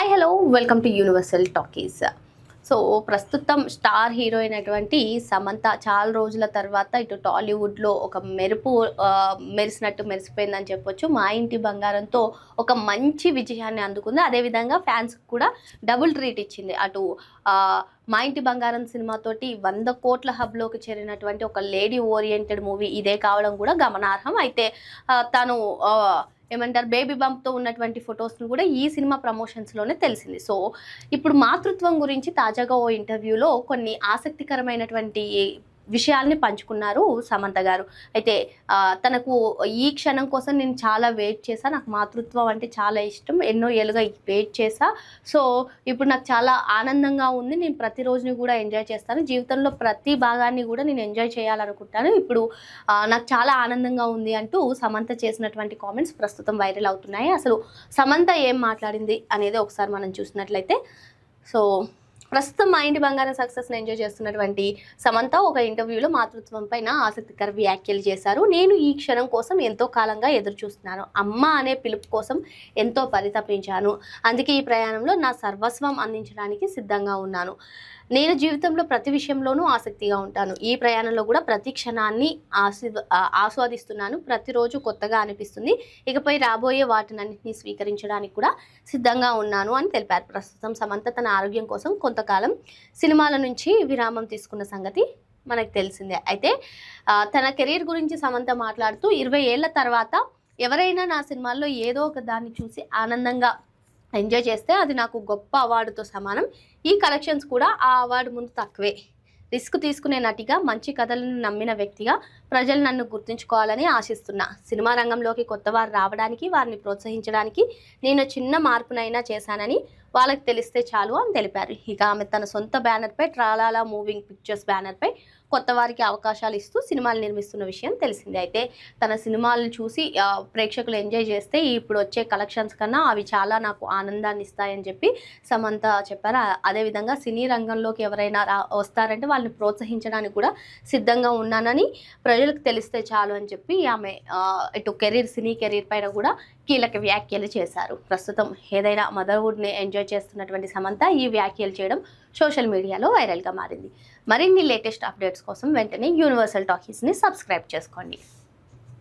Hi hello welcome to universal talkies. So ప్రస్తుతం star heroine అటువంటి సమంత చాలా రోజుల తర్వాత ఇటు టాలీవుడ్లో ఒక మెరిసినట్టు మెరిసిపోయిందని చెప్పొచ్చు. మా ఇంటి బంగారంతో ఒక మంచి విజయాన్ని అందుకుంది. అదేవిధంగా ఫ్యాన్స్కి కూడా డబుల్ ట్రీట్ ఇచ్చింది. అటు మా ఇంటి బంగారం సినిమాతోటి 100 కోట్ల హబ్లోకి చేరినటువంటి ఒక లేడీ ఓరియంటెడ్ మూవీ ఇదే కావడం కూడా గమనార్హం. అయితే తను ఏమంటారు బేబీ బంప్తో ఉన్నటువంటి ఫొటోస్ను కూడా ఈ సినిమా ప్రమోషన్స్లోనే తెలిసింది. సో ఇప్పుడు మాతృత్వం గురించి తాజాగా ఓ ఇంటర్వ్యూలో కొన్ని ఆసక్తికరమైనటువంటి విషయాల్ని పంచుకున్నారు సమంత గారు. అయితే తనకు ఈ క్షణం కోసం నేను చాలా వెయిట్ చేశా, నాకు మాతృత్వం అంటే చాలా ఇష్టం, ఎన్నో ఏళ్ళుగా వెయిట్ చేశా. సో ఇప్పుడు నాకు చాలా ఆనందంగా ఉంది, నేను ప్రతిరోజుని కూడా ఎంజాయ్ చేస్తాను, జీవితంలో ప్రతి భాగాన్ని కూడా నేను ఎంజాయ్ చేయాలనుకుంటాను, ఇప్పుడు నాకు చాలా ఆనందంగా ఉంది అంటూ సమంత చేసినటువంటి కామెంట్స్ ప్రస్తుతం వైరల్ అవుతున్నాయి. అసలు సమంత ఏం మాట్లాడింది అనేది ఒకసారి మనం చూసినట్లయితే, సో ప్రస్తుతం మా ఇంటి బంగారం సక్సెస్ని ఎంజాయ్ చేస్తున్నటువంటి సమంత ఒక ఇంటర్వ్యూలో మాతృత్వం పైన ఆసక్తికర వ్యాఖ్యలు చేశారు. నేను ఈ క్షణం కోసం ఎంతో కాలంగా ఎదురు చూస్తున్నాను, అమ్మ అనే పిలుపు కోసం ఎంతో పరితపించాను, అందుకే ఈ ప్రయాణంలో నా సర్వస్వం అందించడానికి సిద్ధంగా ఉన్నాను. నేను జీవితంలో ప్రతి విషయంలోనూ ఆసక్తిగా ఉంటాను, ఈ ప్రయాణంలో కూడా ప్రతి క్షణాన్ని ఆస్వాదిస్తున్నాను, ప్రతిరోజు కొత్తగా అనిపిస్తుంది, ఇకపై రాబోయే వాటినన్నింటినీ స్వీకరించడానికి కూడా సిద్ధంగా ఉన్నాను అని తెలిపారు. ప్రస్తుతం సమంత తన ఆరోగ్యం కోసం కొంతకాలం సినిమాల నుంచి విరామం తీసుకున్న సంగతి మనకు తెలిసిందే. అయితే తన కెరీర్ గురించి సమంత మాట్లాడుతూ 20 ఏళ్ల తర్వాత ఎవరైనా నా సినిమాల్లో ఏదో ఒక దాన్ని చూసి ఆనందంగా ఎంజాయ్ చేస్తే అది నాకు గొప్ప అవార్డుతో సమానం, ఈ కలెక్షన్స్ కూడా ఆ అవార్డు ముందు తక్కువే. రిస్క్ తీసుకునే నటిగా, మంచి కథలను నమ్మిన వ్యక్తిగా ప్రజలు నన్ను గుర్తుంచుకోవాలని ఆశిస్తున్నా. సినిమా రంగంలోకి కొత్త వారు రావడానికి, వారిని ప్రోత్సహించడానికి నేను చిన్న మార్పునైనా చేశానని వాళ్ళకి తెలిస్తే చాలు అని తెలిపారు. ఇక ఆమె తన సొంత బ్యానర్పై ట్రాలాలా మూవింగ్ పిక్చర్స్ బ్యానర్పై కొత్త వారికి అవకాశాలు ఇస్తూ సినిమాలు నిర్మిస్తున్న విషయం తెలిసిందే. అయితే తన సినిమాలను చూసి ప్రేక్షకులు ఎంజాయ్ చేస్తే ఇప్పుడు వచ్చే కలెక్షన్స్ కన్నా అవి చాలా నాకు ఆనందాన్ని ఇస్తాయని చెప్పి సమంత చెప్పారు. అదేవిధంగా సినీ రంగంలోకి ఎవరైనా వస్తారంటే వాళ్ళని ప్రోత్సహించడానికి కూడా సిద్ధంగా ఉన్నానని ప్రజలకు తెలిస్తే చాలు అని చెప్పి ఆమె ఇటు సినీ కెరీర్ పైన కూడా కీలక వ్యాఖ్యలు చేశారు. ప్రస్తుతం ఏదైనా మదర్వుడ్ని ఎంజాయ్ చేస్తున్నటువంటి సమంత ఈ వ్యాఖ్యలు చేయడం సోషల్ మీడియాలో వైరల్గా మారింది. మరిన్ని లేటెస్ట్ అప్డేట్స్ కోసం వెంటనే యూనివర్సల్ టాకీస్ని సబ్స్క్రైబ్ చేసుకోండి.